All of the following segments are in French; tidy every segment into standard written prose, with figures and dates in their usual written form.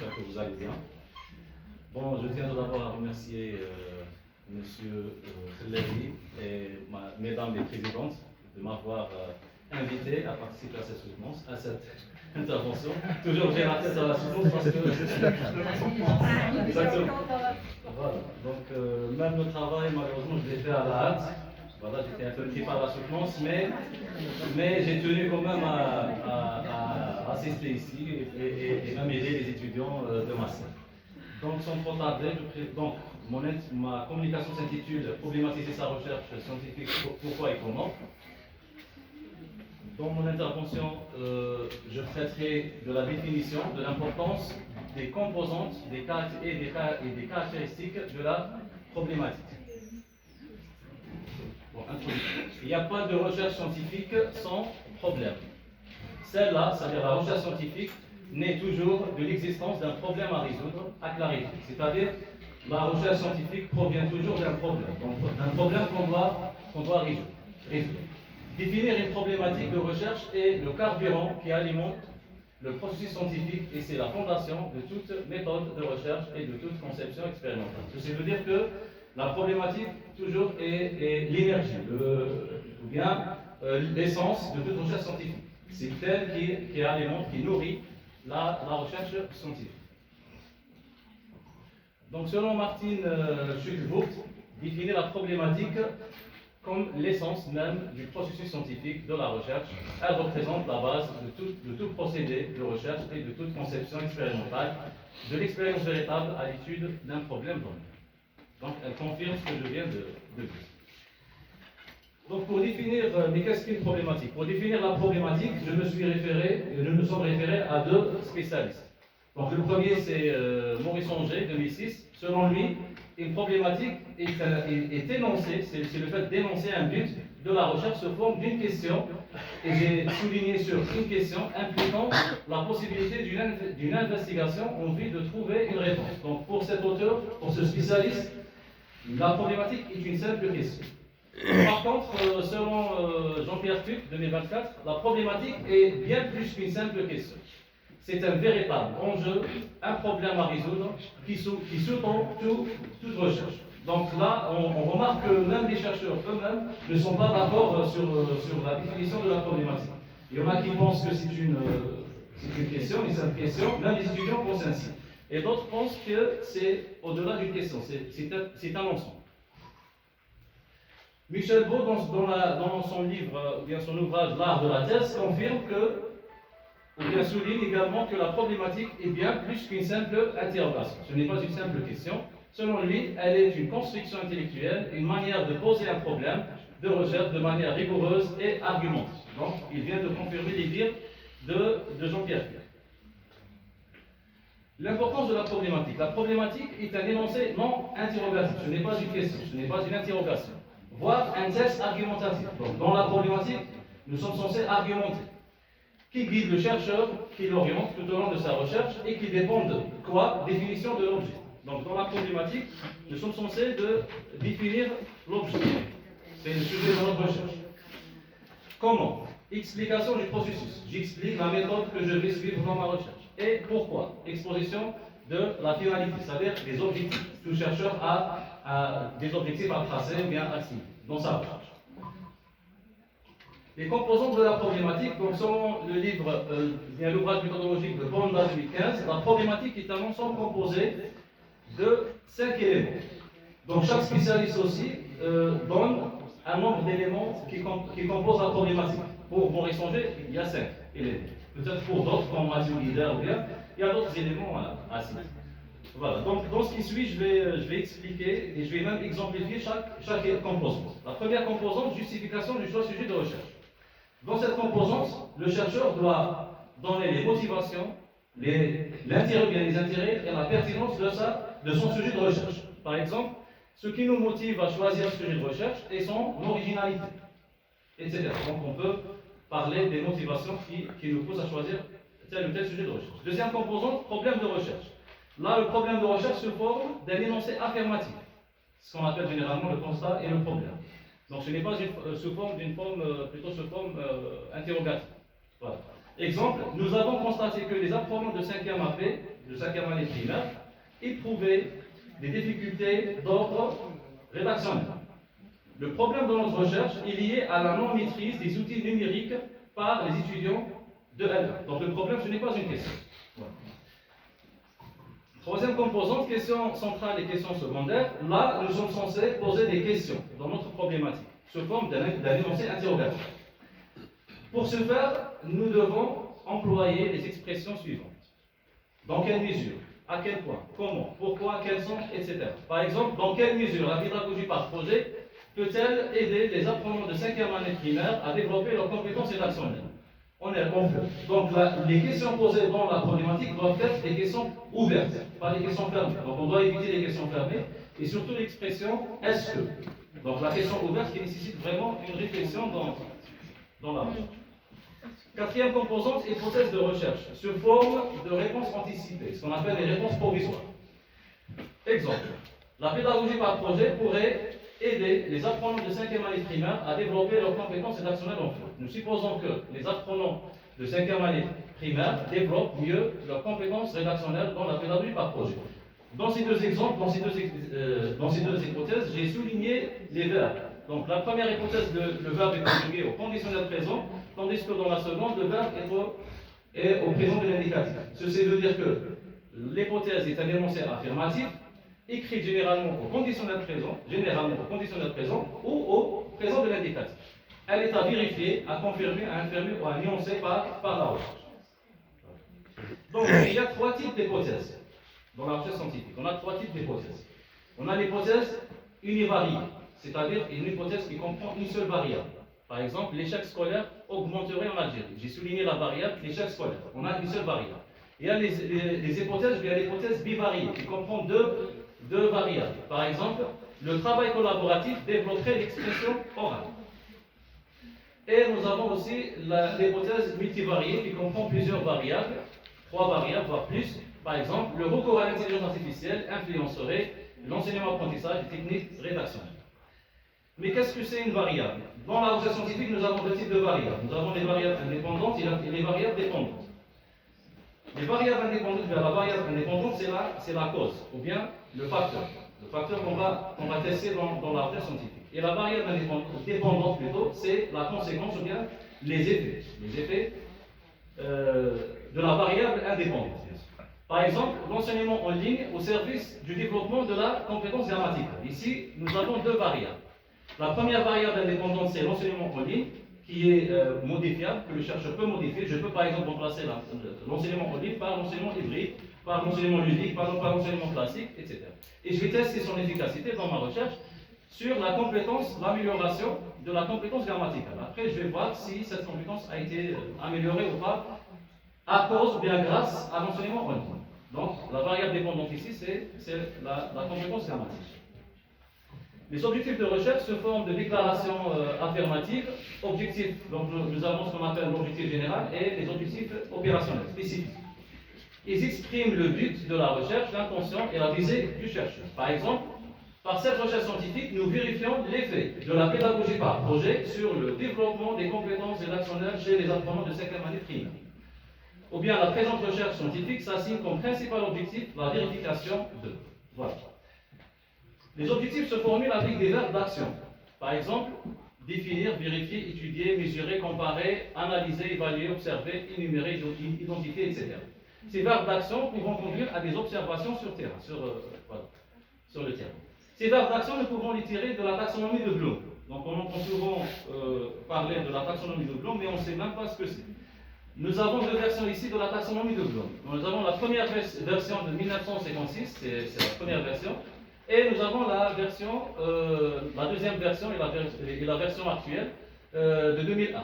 j'espère que vous allez bien. Bon, je tiens tout d'abord à remercier Monsieur Khelleri et Mesdames les Présidentes de m'avoir invité à participer à cette soutenance, à cette intervention. Toujours j'ai la tête à la soutenance parce que... Exactement. Voilà, donc même le travail, malheureusement, je l'ai fait à la hâte. Voilà, j'étais un peu pris par la soutenance, mais j'ai tenu quand même à assister ici et même aider les étudiants de ma salle. Donc, sans trop tarder, donc, ma communication s'intitule Problématiser sa recherche scientifique, pourquoi et comment. Dans mon intervention, je traiterai de la définition, de l'importance des composantes et des caractéristiques de la problématique. Bon, il n'y a pas de recherche scientifique sans problème. Celle-là, c'est-à-dire la recherche scientifique, naît toujours de l'existence d'un problème à résoudre, à clarifier. C'est-à-dire, la recherche scientifique provient toujours d'un problème qu'on doit résoudre. Définir une problématique de recherche est le carburant qui alimente le processus scientifique et c'est la fondation de toute méthode de recherche et de toute conception expérimentale. Ceci veut dire que la problématique, toujours, est l'énergie, ou bien l'essence de toute recherche scientifique. C'est elle qui alimente, qui nourrit la recherche scientifique. Donc, selon Martin Schultz, définir la problématique comme l'essence même du processus scientifique de la recherche. Elle représente la base de tout procédé de recherche et de toute conception expérimentale, de l'expérience véritable à l'étude d'un problème donné. Donc, elle confirme ce que je viens de dire. Donc, pour définir, mais qu'est-ce qu'une problématique? Pour définir la problématique, nous nous sommes référés à deux spécialistes. Donc, le premier, c'est Maurice Anger, 2006. Selon lui, une problématique est énoncée, c'est le fait d'énoncer un but de la recherche sous forme d'une question, et j'ai souligné sur une question impliquant la possibilité d'une investigation en vue de trouver une réponse. Donc, pour cet auteur, pour ce spécialiste, la problématique est une simple question. Par contre, selon Jean-Pierre Tuc, 2024, la problématique est bien plus qu'une simple question. C'est un véritable enjeu, un problème à résoudre qui sous-tend toute recherche. Donc là, on remarque que même les chercheurs eux-mêmes ne sont pas d'accord sur la définition de la problématique. Il y en a qui pensent que c'est une question, une simple question, même les étudiants pensent ainsi. Et d'autres pensent que c'est au-delà d'une question, c'est un ensemble. Michel Beau, dans son livre, ou bien son ouvrage L'art de la thèse, confirme ou bien souligne également que la problématique est bien plus qu'une simple interrogation. Ce n'est pas une simple question. Selon lui, elle est une construction intellectuelle, une manière de poser un problème de recherche de manière rigoureuse et argumentée. Donc, il vient de confirmer les dires de Jean-Pierre Pierre. L'importance de la problématique. La problématique est un énoncé non interrogatif. Ce n'est pas une question, ce n'est pas une interrogation. Voire un texte argumentatif. Donc, dans la problématique, nous sommes censés argumenter. Qui guide le chercheur, qui l'oriente tout au long de sa recherche et qui dépend de quoi? Définition de l'objet. Donc, dans la problématique, nous sommes censés définir l'objet. C'est le sujet de notre recherche. Comment? Explication du processus. J'explique la méthode que je vais suivre dans ma recherche. Et pourquoi? Exposition de la finalité, c'est-à-dire des objectifs. Tout chercheur a des objectifs à tracer ou bien à signer dans sa recherche. Les composantes de la problématique, donc selon le livre, l'ouvrage méthodologique de Bonda 2015, la problématique est un ensemble composé de 5 éléments. Donc chaque spécialiste aussi donne un nombre d'éléments qui composent la problématique. Pour Maurice Anger, il y a 5 éléments. Peut-être pour d'autres, comme Mathieu Guider ou bien, il y a d'autres éléments à citer. Voilà, donc dans ce qui suit, je vais expliquer et je vais même exemplifier chaque composante. La première composante, justification du choix sujet de recherche. Dans cette composante, le chercheur doit donner les motivations, l'intérêt, les intérêts et la pertinence de son sujet de recherche. Par exemple, ce qui nous motive à choisir ce sujet de recherche et son originalité, etc. Donc on peut parler des motivations qui nous poussent à choisir tel ou tel sujet de recherche. Deuxième composante, problème de recherche. Là, le problème de recherche se forme d'un énoncé affirmatif, ce qu'on appelle généralement le constat et le problème. Donc ce n'est pas plutôt sous forme interrogative. Voilà. Exemple, nous avons constaté que les apprenants de 5e AP, de 5e année primaire, éprouvaient des difficultés d'ordre rédactionnel. Le problème de notre recherche est lié à la non-maîtrise des outils numériques par les étudiants de L1. Donc le problème, ce n'est pas une question. Voilà. Troisième composante, questions centrales et questions secondaires. Là, nous sommes censés poser des questions dans notre problématique, sous forme d'un énoncé interrogatoire. Pour ce faire, nous devons employer les expressions suivantes. Dans quelle mesure? À quel point? Comment? Pourquoi? Quels sont? Etc. Par exemple, dans quelle mesure la pédagogie par projet peut-elle aider les apprenants de 5e année primaire à développer leurs compétences rédactionnelles? On est confiant. Donc les questions posées dans la problématique doivent être des questions ouvertes, pas des questions fermées. Donc on doit éviter les questions fermées et surtout l'expression est-ce que. Donc la question ouverte qui nécessite vraiment une réflexion dans la recherche. Quatrième composante, hypothèse de recherche, sous forme de réponse anticipée, ce qu'on appelle les réponses provisoires. Exemple, la pédagogie par projet pourrait aider les apprenants de 5e année primaire à développer leurs compétences rédactionnelles en faute. Nous supposons que les apprenants de 5e année primaire développent mieux leurs compétences rédactionnelles dans la pédagogie par projet. Dans ces deux exemples, dans ces deux hypothèses, j'ai souligné les verbes. Donc la première hypothèse, le verbe est conjugué au conditionnel présent, tandis que dans la seconde, le verbe est au présent de l'indicatif. Ceci veut dire que l'hypothèse est un énoncé affirmatif, écrit généralement au conditionnel présent ou au présent de l'indicatif. Elle est à vérifier, à confirmer, à infirmer ou à nuancer par la recherche. Donc il y a trois types d'hypothèses dans la recherche scientifique. On a trois types d'hypothèses. On a l'hypothèse univariée, c'est-à-dire une hypothèse qui comprend une seule variable. Par exemple, l'échec scolaire augmenterait en Algérie. J'ai souligné la variable l'échec scolaire. On a une seule variable. Il y a les hypothèses, il y a l'hypothèse bivariée qui comprend deux variables. Par exemple, le travail collaboratif développerait l'expression orale. Et nous avons aussi l'hypothèse multivariée qui comprend plusieurs variables, 3 variables, voire plus. Par exemple, le recours à l'intelligence artificielle influencerait l'enseignement-apprentissage des techniques rédactionnelles. Mais qu'est-ce que c'est une variable? Dans la recherche scientifique, nous avons deux types de variables. Nous avons les variables indépendantes et les variables dépendantes. Les variables indépendantes, la variable indépendante, c'est la cause, ou bien le facteur. Le facteur qu'on va tester dans la recherche scientifique. Et la variable dépendante plutôt, c'est la conséquence, ou bien les effets de la variable indépendante. Par exemple, l'enseignement en ligne au service du développement de la compétence grammaticale. Ici, nous avons deux variables. La première variable indépendante, c'est l'enseignement en ligne, qui est modifiable, que le chercheur peut modifier. Je peux par exemple remplacer l'enseignement en ligne par l'enseignement hybride, par l'enseignement ludique, par l'enseignement classique, etc. Et je vais tester son efficacité dans ma recherche sur l'amélioration de la compétence grammaticale. Après, je vais voir si cette compétence a été améliorée ou pas à cause ou bien grâce à l'enseignement en ligne. Donc, la variable dépendante ici, c'est la compétence grammatique. Les objectifs de recherche se forment de déclarations affirmatives, objectifs, donc nous avons ce qu'on appelle l'objectif général, et les objectifs opérationnels, spécifiques. Ils expriment le but de la recherche, l'intention et la visée du chercheur. Par exemple, par cette recherche scientifique, nous vérifions l'effet de la pédagogie par projet sur le développement des compétences rédactionnelles chez les apprenants de 5e année primaire. Ou bien la présente recherche scientifique s'assigne comme principal objectif la vérification de. Voilà. Les objectifs se formulent avec des verbes d'action. Par exemple, définir, vérifier, étudier, mesurer, comparer, analyser, évaluer, observer, énumérer, identifier, etc. Ces verbes d'action pourront conduire à des observations sur terrain, sur le terrain. Ces verbes d'action, nous pouvons les tirer de la taxonomie de Bloom. Donc on entend souvent parler de la taxonomie de Bloom, mais on ne sait même pas ce que c'est. Nous avons deux versions ici de la taxonomie de Bloom. Nous avons la première version de 1956, c'est la première version. Et nous avons la deuxième version et la version actuelle de 2001,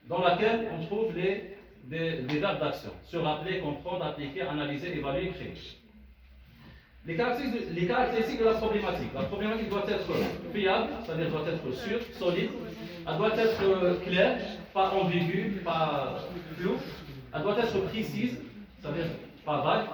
dans laquelle on trouve des verbes d'action: se rappeler, comprendre, appliquer, analyser, évaluer, créer. Les caractéristiques de la problématique. La problématique doit être fiable, c'est-à-dire doit être sûre, solide. Elle doit être claire, pas ambiguë, pas floue. Elle doit être précise, c'est-à-dire pas vague.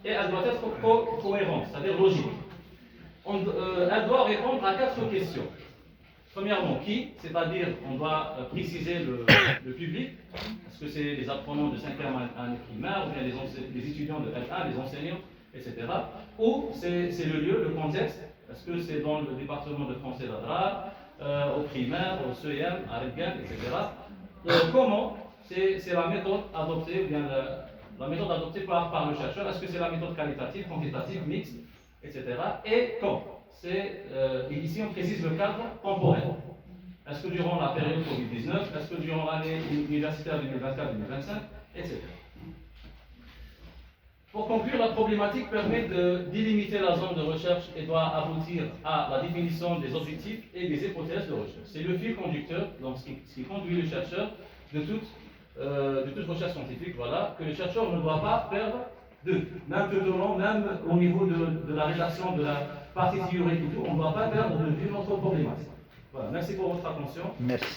Et elle doit être cohérente, c'est-à-dire logique. Elle doit répondre à 4 questions. Premièrement, qui, c'est-à-dire on doit préciser le public, est-ce que c'est les apprenants de 5e année primaire, ou bien les étudiants de L1, les enseignants, etc. Ou c'est le lieu, le contexte, est-ce que c'est dans le département de français d'Adrar, au primaire, au CEM, à Redgan, etc. Comment c'est la méthode adoptée, ou bien la méthode adoptée par le chercheur, est-ce que c'est la méthode qualitative, quantitative, mixte, etc. Et quand et ici on précise le cadre temporel. Est-ce que durant la période Covid-19, est-ce que durant l'année universitaire 2024-2025, etc. Pour conclure, la problématique permet de délimiter la zone de recherche et doit aboutir à la définition des objectifs et des hypothèses de recherche. C'est le fil conducteur, donc ce qui conduit le chercheur de toute recherche scientifique, voilà, que le chercheur ne doit pas perdre de vue. Même tout au long, même au niveau de la rédaction de la partie théorique et tout, on ne doit pas perdre de vue notre problématique. Voilà, merci pour votre attention. Merci.